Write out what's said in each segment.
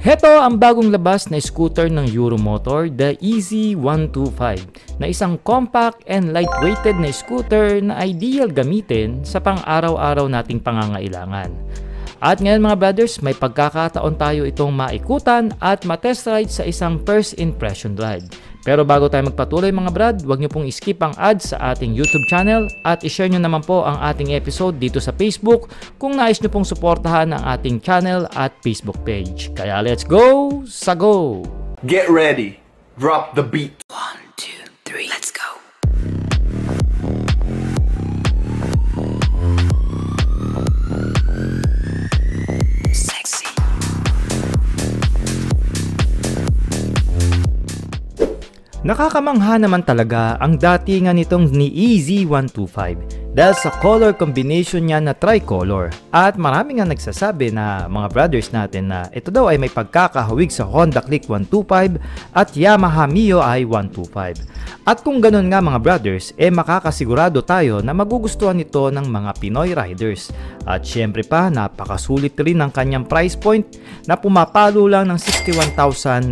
Heto ang bagong labas na scooter ng Euromotor, the EZ125, na isang compact and lightweighted na scooter na ideal gamitin sa pang-araw-araw nating pangangailangan. At ngayon mga brothers, may pagkakataon tayo itong maikutan at matest ride sa isang first impression ride. Pero bago tayo magpatuloy mga brad, huwag niyo pong skip ang ads sa ating YouTube channel at i-share niyo naman po ang ating episode dito sa Facebook kung nais niyo pong suportahan ang ating channel at Facebook page. Kaya let's go sa go! Get ready, drop the beat. 1, 2, 3, let's go! Nakakamangha naman talaga ang datingan nitong ni EZ125 dahil sa color combination niya na tricolor at marami nga nagsasabi na mga brothers natin na ito daw ay may pagkakahawig sa Honda Click 125 at Yamaha Mio i125. At kung ganun nga mga brothers, makakasigurado tayo na magugustuhan ito ng mga Pinoy riders. At syempre pa, napakasulit rin ang kanyang price point na pumapalo lang ng 61,900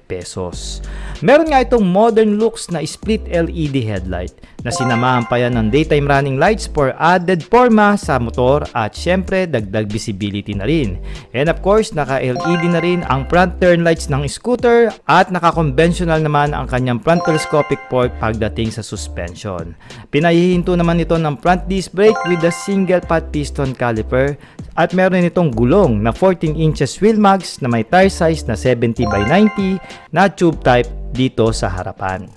pesos. Meron nga itong modern looks na split LED headlight na sinamahan pa yan ng daytime running lights for added forma sa motor at syempre dagdag visibility na rin. And of course, naka-LED na rin ang front turn lights ng scooter at naka-conventional naman ang kanyang front telescopic port pagdating sa suspension. Pinahihinto naman ito ng front disc brake with a single pad piston caliper at meron itong gulong na 14 inches wheel mags na may tire size na 70 by 90 na tube type dito sa harapan.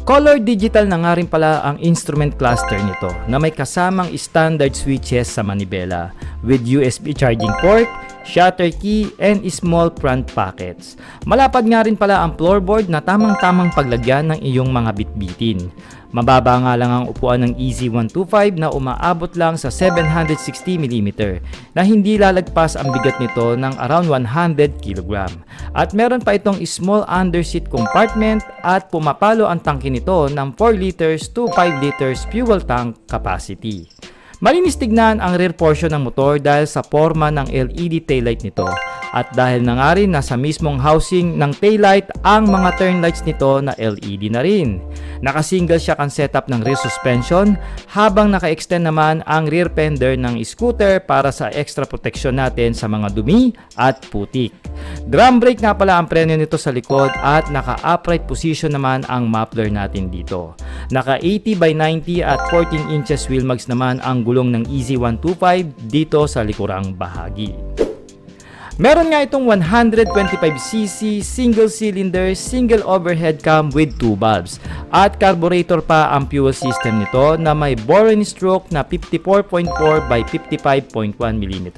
Color digital na nga rin pala ang instrument cluster nito na may kasamang standard switches sa manibela with USB charging port, shutter key, and small front pockets. Malapad nga rin pala ang floorboard na tamang-tamang paglagyan ng iyong mga bitbitin. Mababa nga lang ang upuan ng EZ125 na umaabot lang sa 760mm na hindi lalagpas ang bigat nito ng around 100 kg. At meron pa itong small underseat compartment at pumapalo ang tangke nito ng 4 liters to 5 liters fuel tank capacity. Malinis tignan ang rear portion ng motor dahil sa forma ng LED taillight nito. At dahil na nga rin nasa mismong housing ng taillight ang mga turn lights nito na LED na rin. Naka-single shock ang setup ng rear suspension habang naka-extend naman ang rear fender ng scooter para sa extra protection natin sa mga dumi at putik. Drum brake nga pala ang preno nito sa likod at naka-upright position naman ang muffler natin dito. Naka 80 by 90 at 14 inches wheel mags naman ang gulong ng EZ125 dito sa likurang bahagi. Meron nga itong 125cc single cylinder, single overhead cam with 2 valves at carburetor pa ang fuel system nito na may bore-in stroke na 54.4 by 55.1mm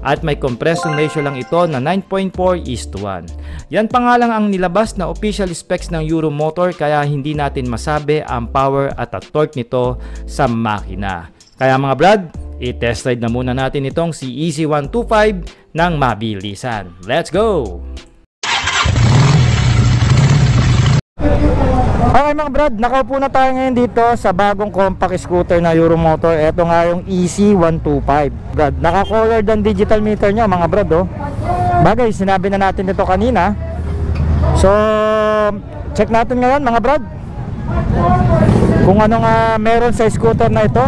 at may compression ratio lang ito na 9.4:1. Yan pa nga lang ang nilabas na official specs ng Euromotor kaya hindi natin masabi ang power at torque nito sa makina. Kaya mga brad, i-test ride na muna natin itong si EZ125 ng mabilisan. Let's go! Okay mga brad, nakaupo na tayo ngayon dito sa bagong compact scooter na Euromotor. Ito nga yung EZ125. Brad, naka-colored ang digital meter niya mga brad oh. Bagay, sinabi na natin ito kanina. So, check natin ngayon mga brad kung ano nga meron sa scooter na ito.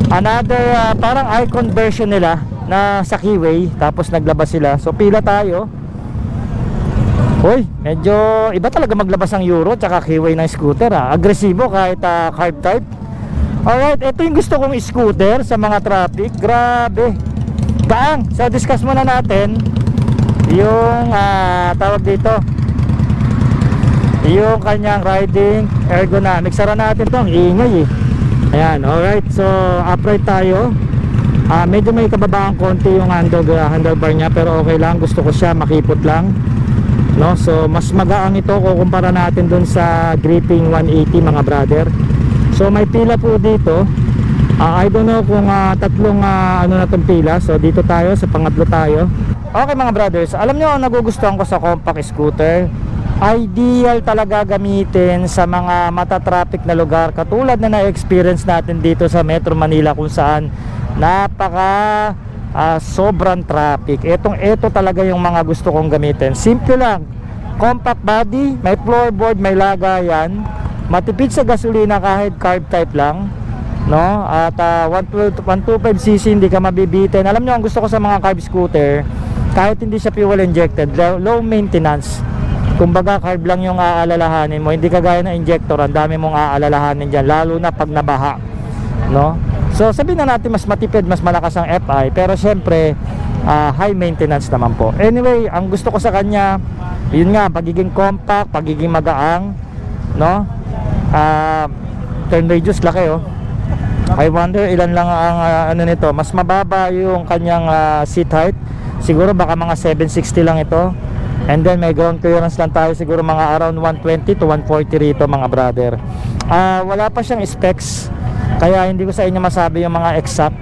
Another parang icon version nila na sa keyway, tapos naglabas sila. So pila tayo. Hoy, medyo iba talaga maglabas ang Euro tsaka keyway ng scooter agresibo kahit carb type. Alright, ito yung gusto kong scooter sa mga traffic. Grabe gaang. So discuss muna natin yung tawag dito, yung kanyang riding ergonomics. Sara natin to, ang ingay eh. Ayan, alright, so upright tayo. Medyo may kababaang konti yung handlebar niya, pero okay lang, gusto ko siya makipot lang, no? So mas magaang ito kukumpara natin dun sa gripping 180 mga brother. So may pila po dito. I don't know kung tatlong ano na tong pila. So dito tayo, sa pangatlo tayo. Okay mga brothers, alam nyo ang nagugustuhan ko sa compact scooter, ideal talaga gamitin sa mga mata-traffic na lugar katulad na na-experience natin dito sa Metro Manila, kung saan napaka sobrang traffic. Ito talaga yung mga gusto kong gamitin. Simple lang, compact body, may floorboard, may lagayan, matipid sa gasolina kahit carb type lang, no? At 125cc, hindi ka mabibitin. Alam nyo, ang gusto ko sa mga carb scooter, kahit hindi siya fuel injected, low maintenance. Kumbaga carb lang yung aalalahanin mo, hindi kagaya ng injector, ang dami mong aalalahanin dyan, lalo na pag nabaha, no? So sabihin na natin mas matipid, mas malakas ang FI, pero syempre high maintenance naman po. Anyway, ang gusto ko sa kanya, yun nga, pagiging compact, pagiging magaang, no? Turn radius laki, oh. I wonder ilan lang ang ano nito. Mas mababa yung kanyang seat height, siguro baka mga 760 lang ito. And then may ground clearance lang tayo, siguro mga around 120 to 140 rito, mga brother. Wala pa siyang specs, kaya hindi ko sa inyo masabi yung mga exact,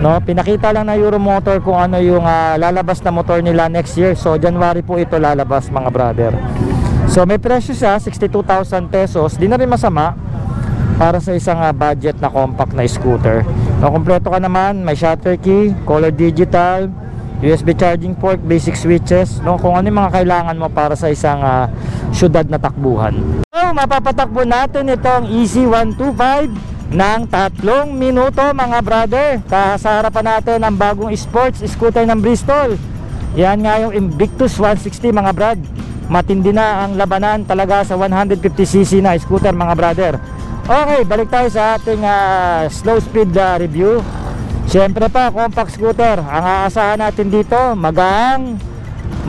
no? Pinakita lang na Euromotor kung ano yung lalabas na motor nila next year. So January po ito lalabas, mga brother. So may presyo siya, 62,000 pesos. Di na rin masama para sa isang budget na compact na scooter, no? Kompleto ka naman, may shutter key, color digital, USB charging port, basic switches, no? Kung ano yung mga kailangan mo para sa isang syudad na takbuhan. So mapapatakbo natin itong EZ125 ng 3 minuto, mga brother. Sa harapan natin ang bagong sports scooter ng Bristol. Yan nga yung Invictus 160, mga brad. Matindi na ang labanan talaga sa 150cc na scooter, mga brother. Okay, balik tayo sa ating slow speed review. Siyempre pa, compact scooter. Ang aasahan natin dito, magang,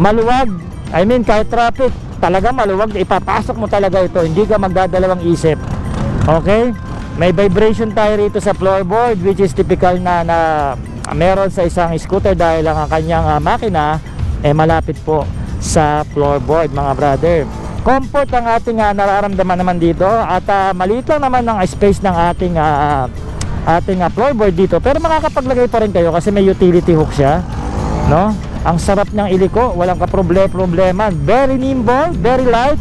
maluwag. I mean, kahit traffic, talaga maluwag. Ipapasok mo talaga ito, hindi ka magdadalawang isip. Okay? May vibration tayo rito sa floorboard, which is typical na meron sa isang scooter dahil ang kanyang makina malapit po sa floorboard, mga brother. Comfort ang ating nararamdaman naman dito, at maliit lang naman ang space ng ating floorboard dito, pero makakapaglagay pa rin kayo kasi may utility hook siya, no? Ang sarap niyang iliko, walang problema. Very nimble, very light.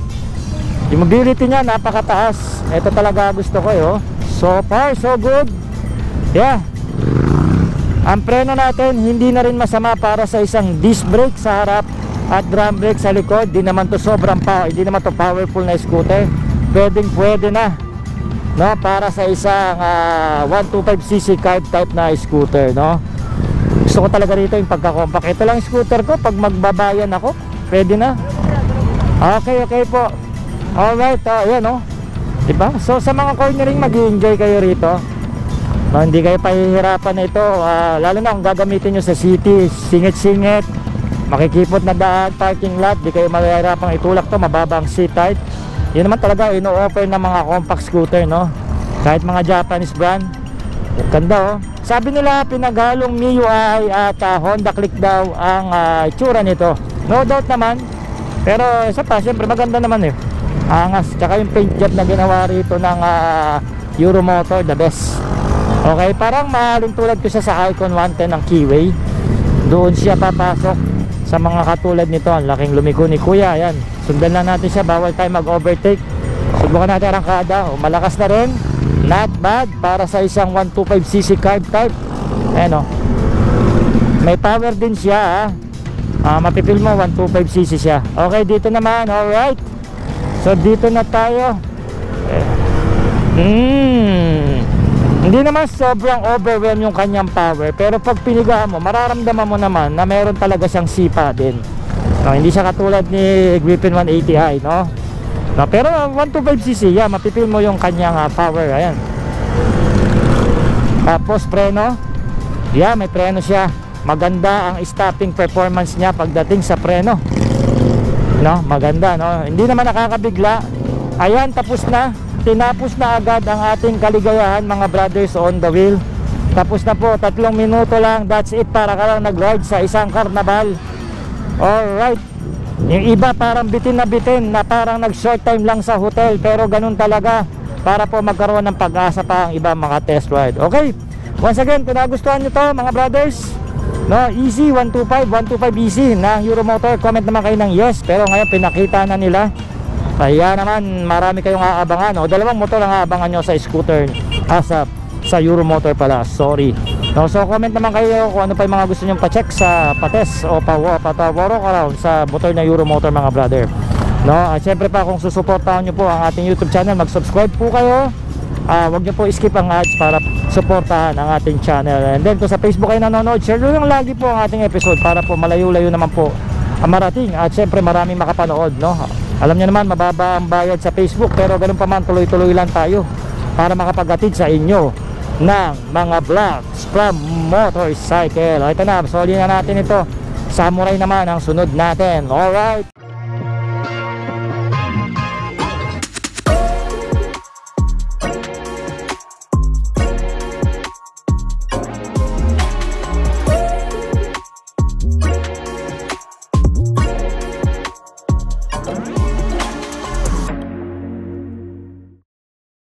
Yung mobility niya napakataas. Ito talaga gusto ko, yo. So far so good. Yeah. Ang preno natin hindi na rin masama para sa isang disc brake sa harap at drum brake sa likod. Di naman to sobrang hindi naman to powerful na scooter. Pwede na, no, para sa isang 125cc carb type na scooter, no. Gusto ko talaga rito yung pagka-compact. Ito lang scooter ko, pag magbabayan ako, pwede na. Okay po. Alright, ayan, no. Diba? So sa mga cornering, mag-enjoy kayo rito, no, hindi kayo pahihirapan na ito, lalo na kung gagamitin nyo sa city, singit-singit, makikipot na daan, parking lot, di kayo mahihirapang itulak to, mababang seat height. Yun naman talaga ino-offer ng mga compact scooter, no? Kahit mga Japanese brand. Ganda, oh. Sabi nila pinaghalong MIUI at Honda Click daw ang itsura nito. No doubt naman. Pero isa pa, syempre maganda naman, angas. Tsaka yung paint job na ginawa rito ng Euromotor, the best. Okay, parang mahaling tulad ko siya sa Icon 110 ng Keyway. Doon siya papasok sa mga katulad nito. Ang laking lumiko ni Kuya. Ayan, sundan lang natin siya, bawal tayo mag-overtake. Subukan natin arangkada. Malakas na rin, not bad para sa isang 125cc carb type. Ayan, may power din siya, mapipil mo 125cc siya. Okay, dito naman. Alright, so dito na tayo. Hindi naman sobrang overwhelm yung kanyang power, pero pag pinigaan mo, mararamdaman mo naman na meron talaga siyang sipa din, no, hindi siya katulad ni Griffin 180i, no? No, pero 125cc, yeah, mapipil mo yung kanyang power. Ayan. Tapos preno, yeah, may preno siya. Maganda ang stopping performance niya pagdating sa preno, no? Maganda, no? Hindi naman nakakabigla. Ayan, tapos na. Tinapos na agad ang ating kaligayahan, mga brothers, on the wheel. Tapos na po, 3 minuto lang. That's it, para ka lang nag-ride sa isang karnabal. Alright. Yung iba parang bitin na parang nag-short time lang sa hotel, pero ganun talaga, para po magkaroon ng pag-asa pa ang iba mga test ride. Okay, once again, kung nagustuhan nyo to, mga brothers, no, EZ125 ng Euromotor, comment naman kayo ng yes. Pero ngayon pinakita na nila, kaya naman marami kayong aabangan, o 2 motor ang aabangan nyo sa scooter, sa Euromotor pala, sorry. No, so comment naman kayo kung ano pa yung mga gusto nyong pa-check sa pates o pa-walk around sa motor na Euromotor mga brother. No, at syempre pa kung susuportahan nyo po ang ating YouTube channel, mag-subscribe po kayo. Huwag nyo po skip ang ads para suportahan ang ating channel. And then kung sa Facebook kayo nanonood, share nyo lang lagi po ang ating episode para po malayo-layo naman po ang marating. At syempre maraming makapanood, no? Alam nyo naman, mababa ang bayad sa Facebook, pero ganun pa man, tuloy-tuloy lang tayo para makapaghatid sa inyo ng mga vlogs from motorcycle. Ito na, solid na natin ito. Samurai naman ang sunod natin. Alright.